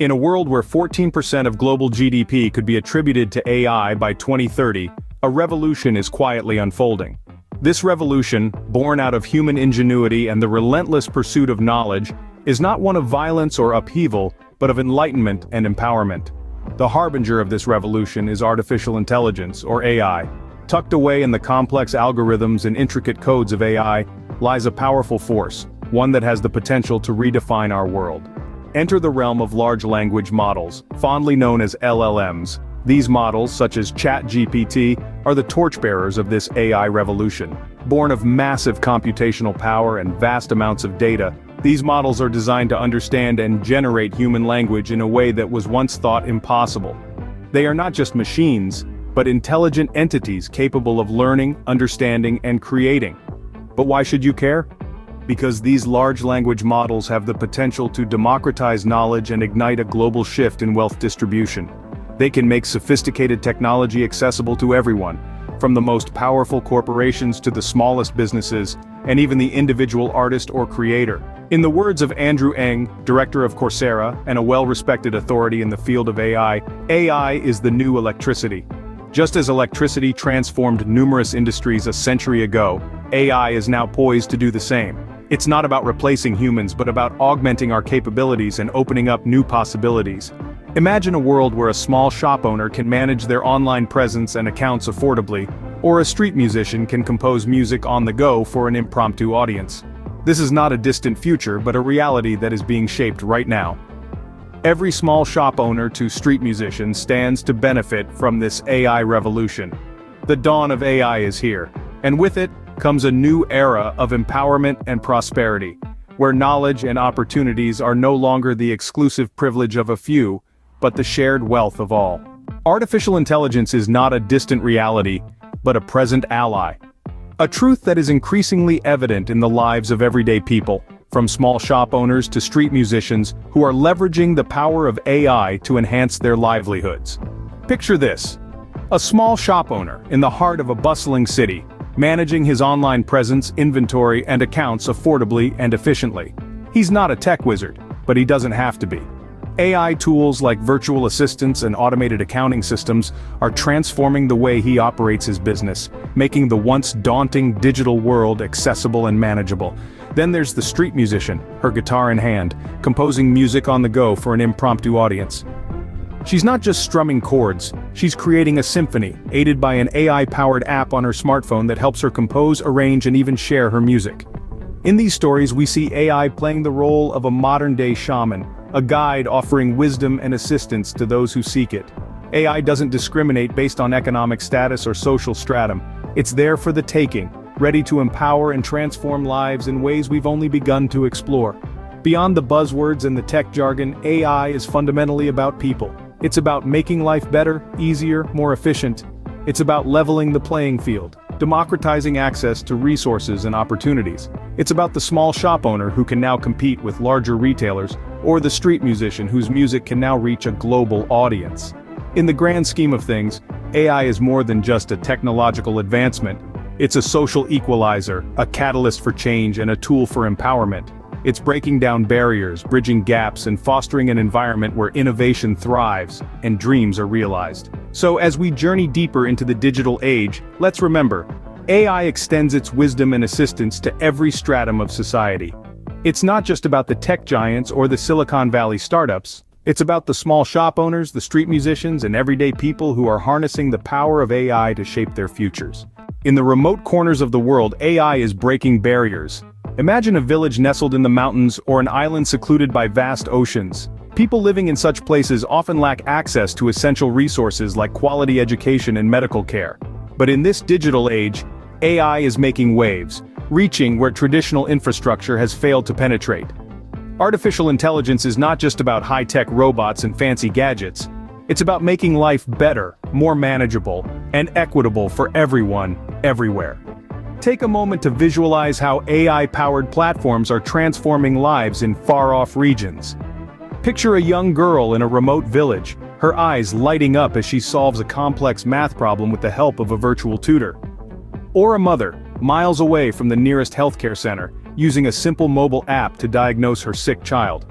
In a world where 14% of global GDP could be attributed to AI by 2030, a revolution is quietly unfolding. This revolution, born out of human ingenuity and the relentless pursuit of knowledge, is not one of violence or upheaval, but of enlightenment and empowerment. The harbinger of this revolution is artificial intelligence, or AI. Tucked away in the complex algorithms and intricate codes of AI lies a powerful force, one that has the potential to redefine our world. Enter the realm of large language models, fondly known as LLMs. These models, such as ChatGPT, are the torchbearers of this AI revolution. Born of massive computational power and vast amounts of data, these models are designed to understand and generate human language in a way that was once thought impossible. They are not just machines, but intelligent entities capable of learning, understanding, and creating. But why should you care? Because these large language models have the potential to democratize knowledge and ignite a global shift in wealth distribution. They can make sophisticated technology accessible to everyone, from the most powerful corporations to the smallest businesses, and even the individual artist or creator. In the words of Andrew Ng, director of Coursera and a well-respected authority in the field of AI, AI is the new electricity. Just as electricity transformed numerous industries a century ago, AI is now poised to do the same. It's not about replacing humans but about augmenting our capabilities and opening up new possibilities. Imagine a world where a small shop owner can manage their online presence and accounts affordably, or a street musician can compose music on the go for an impromptu audience. This is not a distant future but a reality that is being shaped right now. Every small shop owner to street musician stands to benefit from this AI revolution. The dawn of AI is here, and with it comes a new era of empowerment and prosperity, where knowledge and opportunities are no longer the exclusive privilege of a few, but the shared wealth of all. Artificial intelligence is not a distant reality, but a present ally. A truth that is increasingly evident in the lives of everyday people, from small shop owners to street musicians who are leveraging the power of AI to enhance their livelihoods. Picture this: a small shop owner in the heart of a bustling city, managing his online presence, inventory, and accounts affordably and efficiently. He's not a tech wizard, but he doesn't have to be. AI tools like virtual assistants and automated accounting systems are transforming the way he operates his business, making the once daunting digital world accessible and manageable. Then there's the street musician, her guitar in hand, composing music on the go for an impromptu audience. She's not just strumming chords, she's creating a symphony, aided by an AI-powered app on her smartphone that helps her compose, arrange, and even share her music. In these stories, we see AI playing the role of a modern-day shaman, a guide offering wisdom and assistance to those who seek it. AI doesn't discriminate based on economic status or social stratum. It's there for the taking, ready to empower and transform lives in ways we've only begun to explore. Beyond the buzzwords and the tech jargon, AI is fundamentally about people. It's about making life better, easier, more efficient. It's about leveling the playing field, democratizing access to resources and opportunities. It's about the small shop owner who can now compete with larger retailers, or the street musician whose music can now reach a global audience. In the grand scheme of things, AI is more than just a technological advancement. It's a social equalizer, a catalyst for change, and a tool for empowerment. It's breaking down barriers, bridging gaps, and fostering an environment where innovation thrives and dreams are realized. So as we journey deeper into the digital age, let's remember, AI extends its wisdom and assistance to every stratum of society. It's not just about the tech giants or the Silicon Valley startups. It's about the small shop owners, the street musicians, and everyday people who are harnessing the power of AI to shape their futures. In the remote corners of the world, AI is breaking barriers. Imagine a village nestled in the mountains or an island secluded by vast oceans. People living in such places often lack access to essential resources like quality education and medical care. But in this digital age, AI is making waves, reaching where traditional infrastructure has failed to penetrate. Artificial intelligence is not just about high-tech robots and fancy gadgets. It's about making life better, more manageable, and equitable for everyone, everywhere. Take a moment to visualize how AI-powered platforms are transforming lives in far-off regions. Picture a young girl in a remote village, her eyes lighting up as she solves a complex math problem with the help of a virtual tutor. Or a mother, miles away from the nearest healthcare center, using a simple mobile app to diagnose her sick child.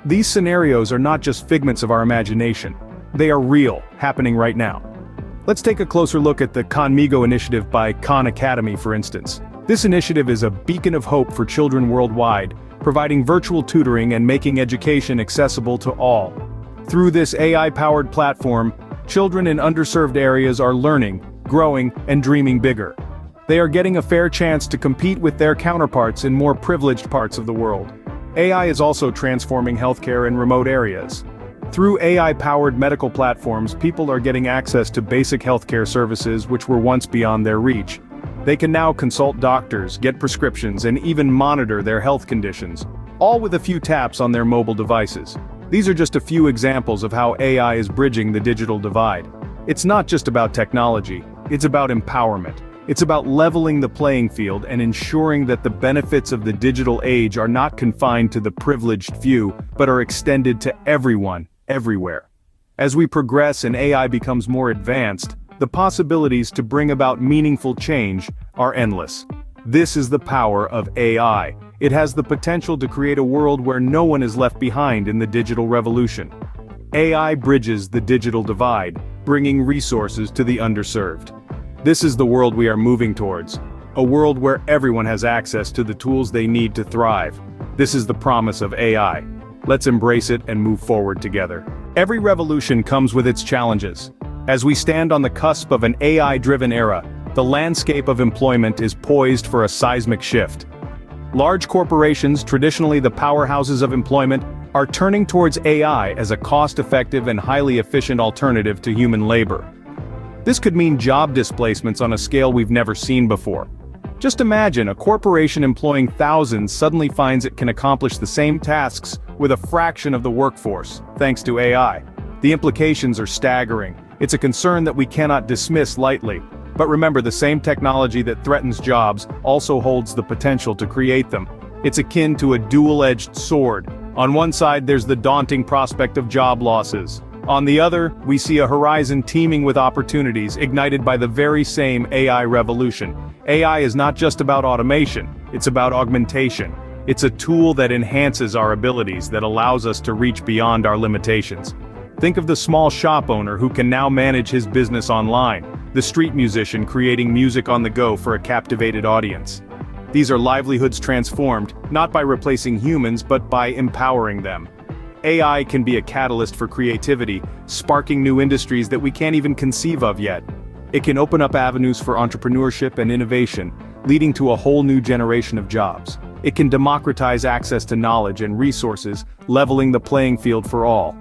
These scenarios are not just figments of our imagination. They are real, happening right now. Let's take a closer look at the Khanmigo initiative by Khan Academy, for instance. This initiative is a beacon of hope for children worldwide, providing virtual tutoring and making education accessible to all. Through this AI-powered platform, children in underserved areas are learning, growing, and dreaming bigger. They are getting a fair chance to compete with their counterparts in more privileged parts of the world. AI is also transforming healthcare in remote areas. Through AI-powered medical platforms, people are getting access to basic healthcare services which were once beyond their reach. They can now consult doctors, get prescriptions, and even monitor their health conditions, all with a few taps on their mobile devices. These are just a few examples of how AI is bridging the digital divide. It's not just about technology, it's about empowerment. It's about leveling the playing field and ensuring that the benefits of the digital age are not confined to the privileged few, but are extended to everyone, everywhere. As we progress and AI becomes more advanced, the possibilities to bring about meaningful change are endless. This is the power of AI. It has the potential to create a world where no one is left behind in the digital revolution. AI bridges the digital divide, bringing resources to the underserved. This is the world we are moving towards, a world where everyone has access to the tools they need to thrive. This is the promise of AI. Let's embrace it and move forward together. Every revolution comes with its challenges. As we stand on the cusp of an AI-driven era, the landscape of employment is poised for a seismic shift. Large corporations, traditionally the powerhouses of employment, are turning towards AI as a cost-effective and highly efficient alternative to human labor. This could mean job displacements on a scale we've never seen before. Just imagine a corporation employing thousands suddenly finds it can accomplish the same tasks with a fraction of the workforce, thanks to AI. The implications are staggering. It's a concern that we cannot dismiss lightly. But remember, the same technology that threatens jobs also holds the potential to create them. It's akin to a dual-edged sword. On one side, there's the daunting prospect of job losses. On the other, we see a horizon teeming with opportunities ignited by the very same AI revolution. AI is not just about automation, it's about augmentation. It's a tool that enhances our abilities, that allows us to reach beyond our limitations. Think of the small shop owner who can now manage his business online, the street musician creating music on the go for a captivated audience. These are livelihoods transformed, not by replacing humans but by empowering them. AI can be a catalyst for creativity, sparking new industries that we can't even conceive of yet. It can open up avenues for entrepreneurship and innovation, leading to a whole new generation of jobs. It can democratize access to knowledge and resources, leveling the playing field for all.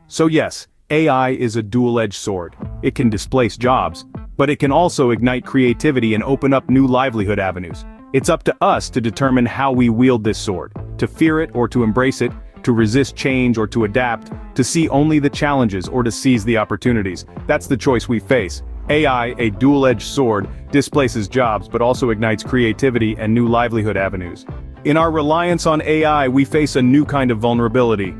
So yes, AI is a dual-edged sword. It can displace jobs, but it can also ignite creativity and open up new livelihood avenues. It's up to us to determine how we wield this sword, to fear it or to embrace it, to resist change or to adapt, to see only the challenges or to seize the opportunities. That's the choice we face. AI, a dual-edged sword, displaces jobs but also ignites creativity and new livelihood avenues. In our reliance on AI, we face a new kind of vulnerability.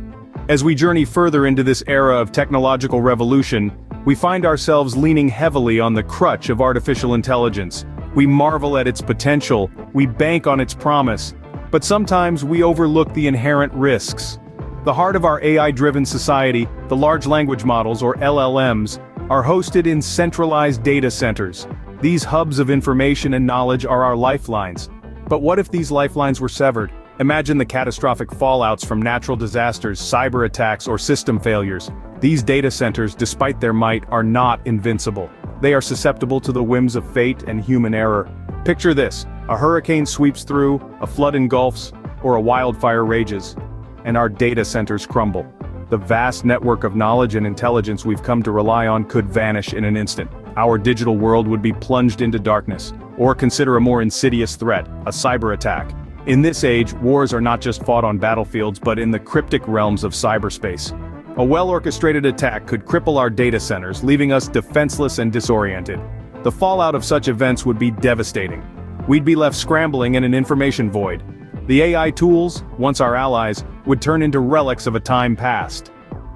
As we journey further into this era of technological revolution, we find ourselves leaning heavily on the crutch of artificial intelligence. We marvel at its potential, we bank on its promise, but sometimes we overlook the inherent risks. The heart of our AI-driven society, the large language models or LLMs, are hosted in centralized data centers. These hubs of information and knowledge are our lifelines. But what if these lifelines were severed? Imagine the catastrophic fallouts from natural disasters, cyber attacks, or system failures. These data centers, despite their might, are not invincible. They are susceptible to the whims of fate and human error. Picture this: a hurricane sweeps through, a flood engulfs, or a wildfire rages, and our data centers crumble. The vast network of knowledge and intelligence we've come to rely on could vanish in an instant. Our digital world would be plunged into darkness. Or consider a more insidious threat, a cyber attack. In this age, wars are not just fought on battlefields but in the cryptic realms of cyberspace. A well-orchestrated attack could cripple our data centers, leaving us defenseless and disoriented. The fallout of such events would be devastating. We'd be left scrambling in an information void. The AI tools, once our allies, would turn into relics of a time past.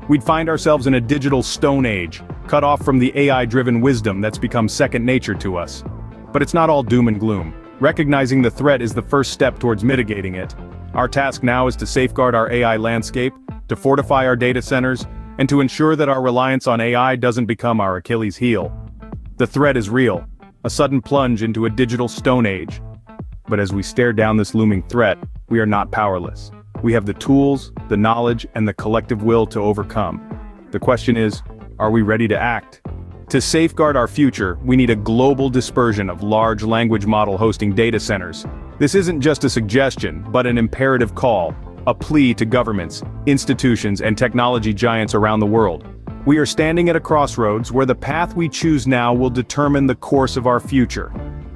We'd find ourselves in a digital stone age, cut off from the AI-driven wisdom that's become second nature to us. But it's not all doom and gloom. Recognizing the threat is the first step towards mitigating it. Our task now is to safeguard our AI landscape, to fortify our data centers, and to ensure that our reliance on AI doesn't become our Achilles heel. The threat is real, a sudden plunge into a digital stone age. But as we stare down this looming threat, we are not powerless. We have the tools, the knowledge, and the collective will to overcome. The question is, are we ready to act? To safeguard our future, we need a global dispersion of large language model hosting data centers. This isn't just a suggestion, but an imperative call, a plea to governments, institutions, and technology giants around the world. We are standing at a crossroads where the path we choose now will determine the course of our future.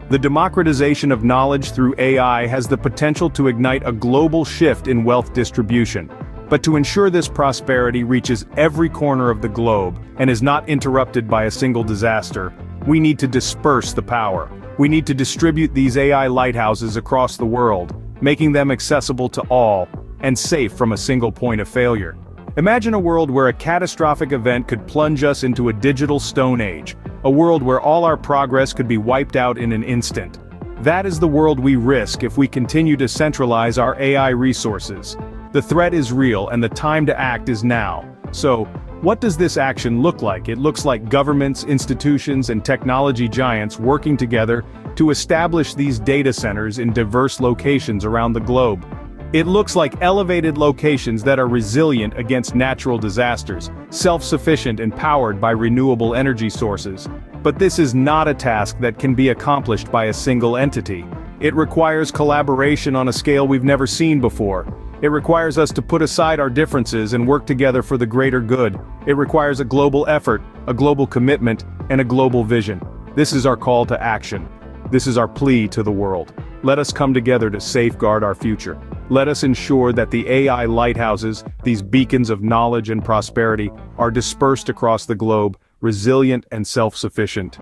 The democratization of knowledge through AI has the potential to ignite a global shift in wealth distribution. But to ensure this prosperity reaches every corner of the globe and is not interrupted by a single disaster, we need to disperse the power. We need to distribute these AI lighthouses across the world, making them accessible to all, and safe from a single point of failure. Imagine a world where a catastrophic event could plunge us into a digital stone age, a world where all our progress could be wiped out in an instant. That is the world we risk if we continue to centralize our AI resources. The threat is real and the time to act is now. So, what does this action look like? It looks like governments, institutions, and technology giants working together to establish these data centers in diverse locations around the globe. It looks like elevated locations that are resilient against natural disasters, self-sufficient and powered by renewable energy sources. But this is not a task that can be accomplished by a single entity. It requires collaboration on a scale we've never seen before. It requires us to put aside our differences and work together for the greater good. It requires a global effort, a global commitment, and a global vision. This is our call to action. This is our plea to the world. Let us come together to safeguard our future. Let us ensure that the AI lighthouses, these beacons of knowledge and prosperity, are dispersed across the globe, resilient and self-sufficient.